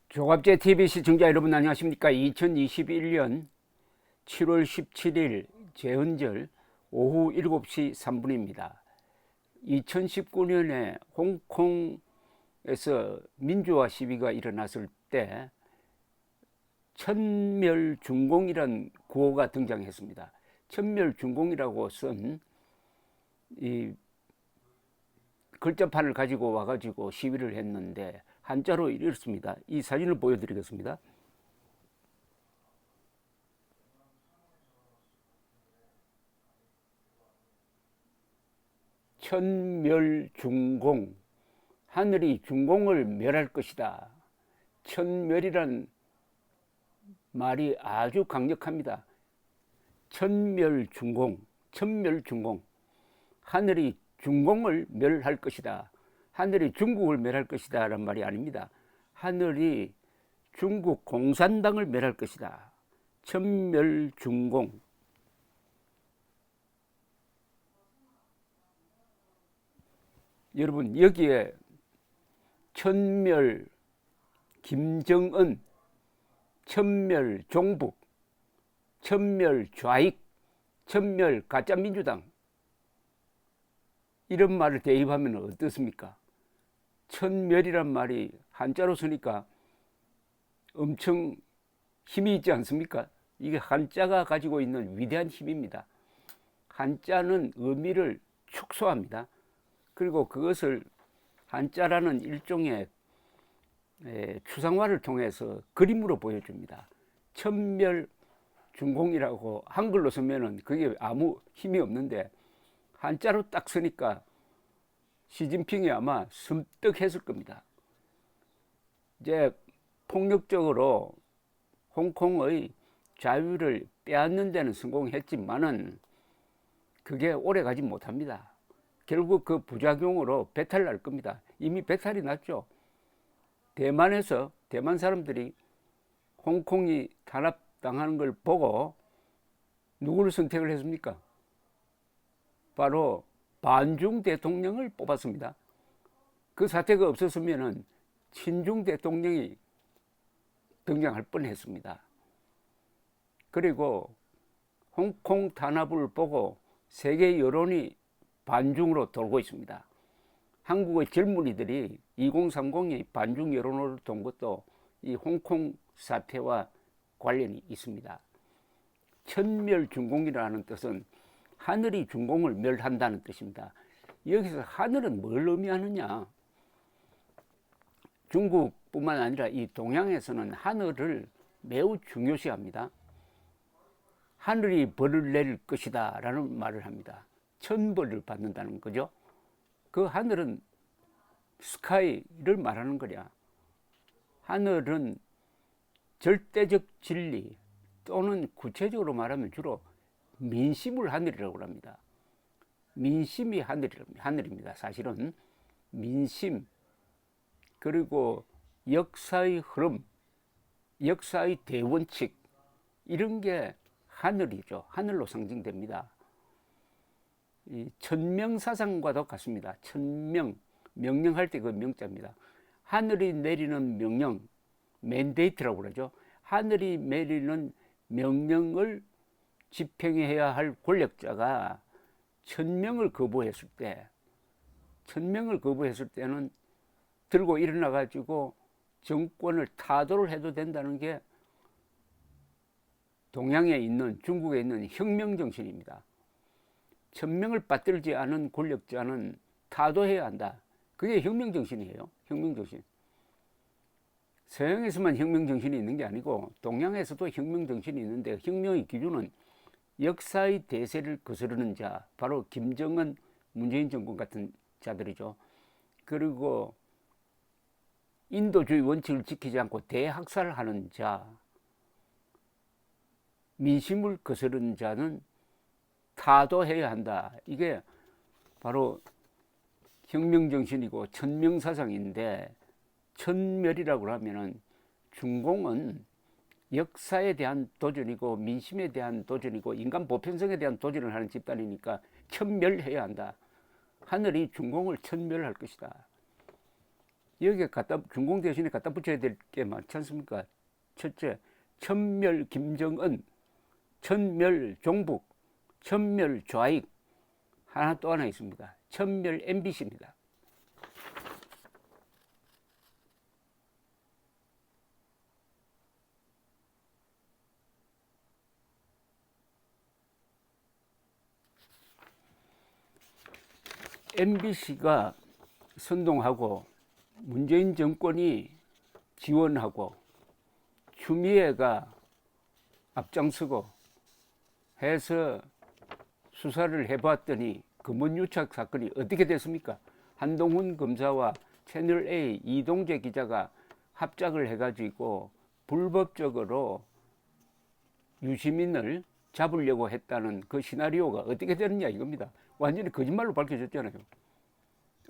조갑제 TV 시청자 여러분 안녕하십니까? 2021년 7월 17일 제헌절 오후 7시 3분입니다. 2019년에 홍콩에서 민주화 시위가 일어났을 때 천멸중공이란 구호가 등장했습니다. 천멸중공이라고 쓴 이 글자판을 가지고 와가지고 시위를 했는데 한자로 이렇습니다. 이 사진을 보여드리겠습니다. 천멸중공, 하늘이 중공을 멸할 것이다. 천멸이란 말이 아주 강력합니다. 천멸중공, 천멸중공, 하늘이 중공을 멸할 것이다. 하늘이 중국을 멸할 것이다 라는 말이 아닙니다. 하늘이 중국 공산당을 멸할 것이다. 천멸중공. 여러분 여기에 천멸 김정은, 천멸 종북, 천멸 좌익, 천멸 가짜민주당 이런 말을 대입하면 어떻습니까? 천멸이란 말이 한자로 쓰니까 엄청 힘이 있지 않습니까? 이게 한자가 가지고 있는 위대한 힘입니다. 한자는 의미를 축소합니다. 그리고 그것을 한자라는 일종의 추상화를 통해서 그림으로 보여줍니다. 천멸중공이라고 한글로 쓰면은 그게 아무 힘이 없는데 한자로 딱 쓰니까 시진핑이 아마 섬뜩했을 겁니다. 이제 폭력적으로 홍콩의 자유를 빼앗는 데는 성공했지만은 그게 오래 가지 못합니다. 결국 그 부작용으로 배탈 날 겁니다. 이미 배탈이 났죠. 대만에서 대만 사람들이 홍콩이 탄압당하는 걸 보고 누구를 선택을 했습니까? 바로 반중 대통령을 뽑았습니다. 그 사태가 없었으면 친중 대통령이 등장할 뻔했습니다. 그리고 홍콩 탄압을 보고 세계 여론이 반중으로 돌고 있습니다. 한국의 젊은이들이 2030이 반중 여론으로 돈 것도 이 홍콩 사태와 관련이 있습니다. 천멸중공이라는 뜻은 하늘이 중공을 멸한다는 뜻입니다. 여기서 하늘은 뭘 의미하느냐? 중국뿐만 아니라 이 동양에서는 하늘을 매우 중요시합니다. 하늘이 벌을 낼 것이다 라는 말을 합니다. 천벌을 받는다는 거죠. 그 하늘은 스카이를 말하는 거냐. 하늘은 절대적 진리 또는 구체적으로 말하면 주로 민심을 하늘이라고 합니다. 민심이 하늘입니다. 사실은 민심 그리고 역사의 흐름, 역사의 대원칙 이런 게 하늘이죠. 하늘로 상징됩니다. 이 천명사상과도 같습니다. 천명, 명령할 때 그 명자입니다. 하늘이 내리는 명령, 맨데이트라고 그러죠. 하늘이 내리는 명령을 집행해야 할 권력자가 천명을 거부했을 때는 들고 일어나 가지고 정권을 타도를 해도 된다는 게 동양에 있는 중국에 있는 혁명 정신입니다. 천명을 받들지 않은 권력자는 타도해야 한다. 그게 혁명 정신이에요. 혁명 정신. 서양에서만 혁명 정신이 있는 게 아니고 동양에서도 혁명 정신이 있는데 혁명의 기준은 역사의 대세를 거스르는 자, 바로 김정은, 문재인 정권 같은 자들이죠. 그리고 인도주의 원칙을 지키지 않고 대학살하는 자, 민심을 거스르는 자는 타도해야 한다. 이게 바로 혁명정신이고 천명사상인데 천멸이라고 하면은 중공은 역사에 대한 도전이고 민심에 대한 도전이고 인간 보편성에 대한 도전을 하는 집단이니까 천멸해야 한다. 하늘이 중공을 천멸할 것이다. 여기에 중공 대신에 갖다 붙여야 될 게 많지 않습니까? 첫째, 천멸 김정은, 천멸 종북, 천멸 좌익, 또 하나 있습니다. 천멸 MBC입니다. MBC가 선동하고 문재인 정권이 지원하고 추미애가 앞장서고 해서 수사를 해봤더니 금원유착 사건이 어떻게 됐습니까? 한동훈 검사와 채널A 이동재 기자가 합작을 해가지고 불법적으로 유시민을 잡으려고 했다는 그 시나리오가 어떻게 되느냐 이겁니다. 완전히 거짓말로 밝혀졌잖아요.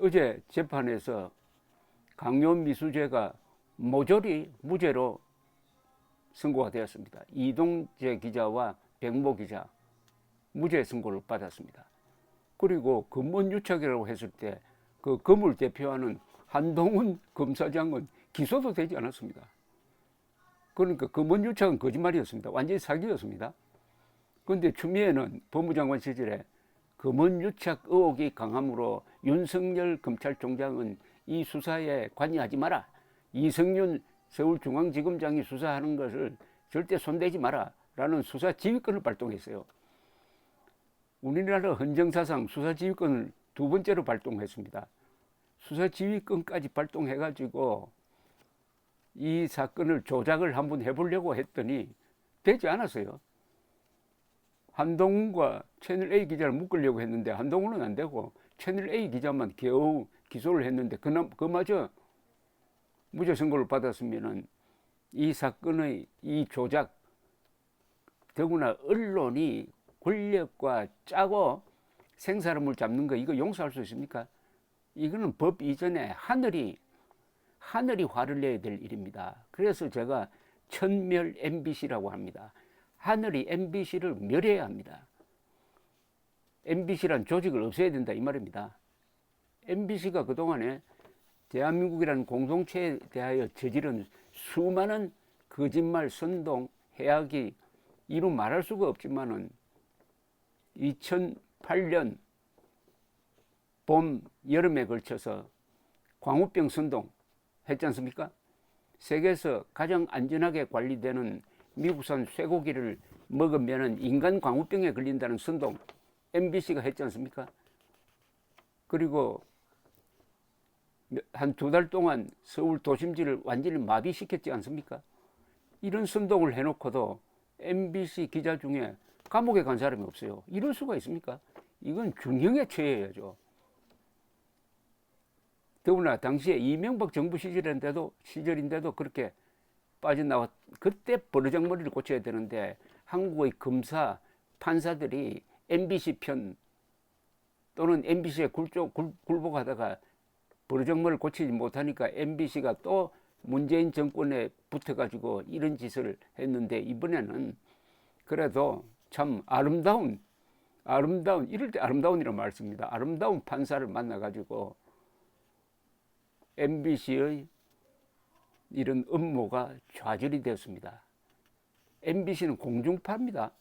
어제 재판에서 강요미수죄가 모조리 무죄로 선고가 되었습니다. 이동재 기자와 백모 기자 무죄 선고를 받았습니다. 그리고 금원유착이라고 했을 때 그 금을 대표하는 한동훈 검사장은 기소도 되지 않았습니다. 그러니까 금원유착은 거짓말이었습니다. 완전히 사기였습니다. 그런데 추미애는 법무장관 시절에 금원유착 의혹이 강함으로 윤석열 검찰총장은 이 수사에 관여하지 마라. 이성윤 서울중앙지검장이 수사하는 것을 절대 손대지 마라. 라는 수사지휘권을 발동했어요. 우리나라 헌정사상 수사지휘권을 두 번째로 발동했습니다. 수사지휘권까지 발동해가지고 이 사건을 조작을 한번 해보려고 했더니 되지 않았어요. 한동훈과 채널A 기자를 묶으려고 했는데 한동훈은 안 되고 채널A 기자만 겨우 기소를 했는데 그마저 무죄 선고를 받았으면은 이 사건의 이 조작, 더구나 언론이 권력과 짜고 생사람을 잡는 거 이거 용서할 수 있습니까? 이거는 법 이전에 하늘이 화를 내야 될 일입니다. 그래서 제가 천멸 MBC라고 합니다. 하늘이 MBC를 멸해야 합니다. MBC란 조직을 없애야 된다 이 말입니다. MBC가 그동안에 대한민국이라는 공동체에 대하여 저지른 수많은 거짓말, 선동, 해악이 이루 말할 수가 없지만은 2008년 봄, 여름에 걸쳐서 광우병 선동 했지 않습니까? 세계에서 가장 안전하게 관리되는 미국산 쇠고기를 먹으면 인간 광우병에 걸린다는 선동 MBC가 했지 않습니까? 그리고 한 2달 동안 서울 도심지를 완전히 마비시켰지 않습니까? 이런 선동을 해놓고도 MBC 기자 중에 감옥에 간 사람이 없어요. 이럴 수가 있습니까? 이건 중형에 처해야죠. 더구나 당시에 이명박 정부 시절인데도 그렇게 빠져나왔, 그때 버르장머리를 고쳐야 되는데 한국의 검사, 판사들이 MBC 편 또는 MBC에 굴복하다가 버르장머리를 고치지 못하니까 MBC가 또 문재인 정권에 붙어가지고 이런 짓을 했는데 이번에는 그래도 참 아름다운 이럴 때 아름다운이라는 말 씁니다. 아름다운 판사를 만나가지고 MBC의 이런 업무가 좌절이 되었습니다. MBC는 공중파입니다.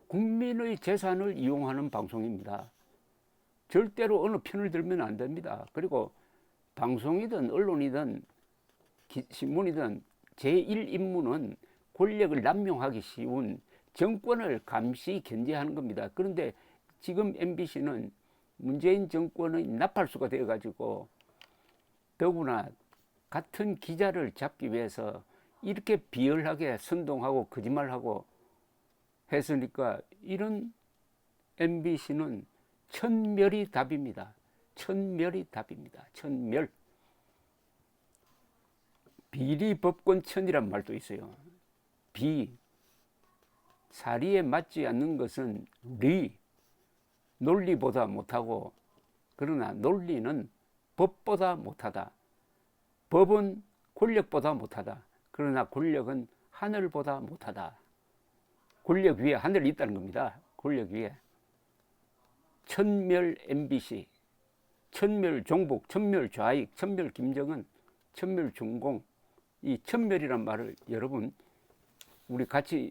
국민의 재산을 이용하는 방송입니다. 절대로 어느 편을 들면 안 됩니다. 그리고 방송이든 언론이든 신문이든 제1임무는 권력을 남용하기 쉬운 정권을 감시 견제하는 겁니다. 그런데 지금 MBC는 문재인 정권의 나팔수가 되어가지고 더구나 같은 기자를 잡기 위해서 이렇게 비열하게 선동하고 거짓말하고 했으니까 이런 MBC는 천멸이 답입니다. 천멸이 답입니다. 천멸. 비리법권천이란 말도 있어요. 사리에 맞지 않는 것은 논리보다 못하고, 그러나 논리는 법보다 못하다. 법은 권력보다 못하다. 그러나 권력은 하늘보다 못하다. 권력 위에 하늘이 있다는 겁니다. 권력 위에. 천멸 MBC, 천멸 종북, 천멸 좌익, 천멸 김정은, 천멸중공. 이 천멸이란 말을 여러분 우리 같이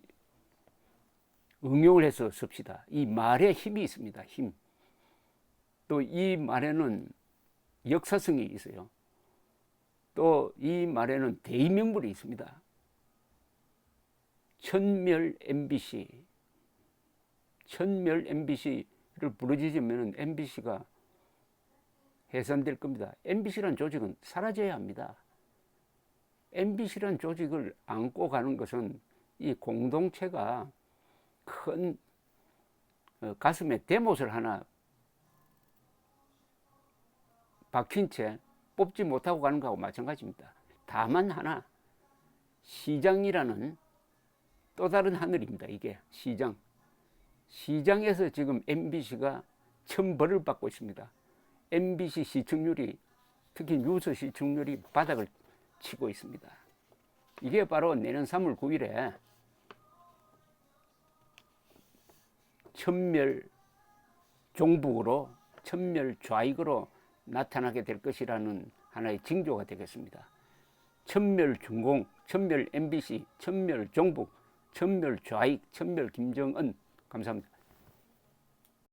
응용을 해서 씁시다. 이 말에 힘이 있습니다. 힘. 또 이 말에는 역사성이 있어요. 또 이 말에는 대의명분이 있습니다. 천멸 MBC. 천멸 MBC를 부르짖으면 MBC가 해산될 겁니다. MBC란 조직은 사라져야 합니다. MBC란 조직을 안고 가는 것은 이 공동체가 큰 가슴에 대못을 하나 박힌 채 뽑지 못하고 가는 거하고 마찬가지입니다. 다만 하나, 시장이라는 또 다른 하늘입니다. 이게 시장. 시장에서 지금 MBC가 천벌을 받고 있습니다. MBC 시청률이, 특히 뉴스 시청률이 바닥을 치고 있습니다. 이게 바로 내년 3월 9일에 천멸 종북으로, 천멸 좌익으로 나타나게 될 것이라는 하나의 징조가 되겠습니다. 천멸 중공, 천멸 MBC, 천멸 종북, 천멸 좌익, 천멸 김정은. 감사합니다.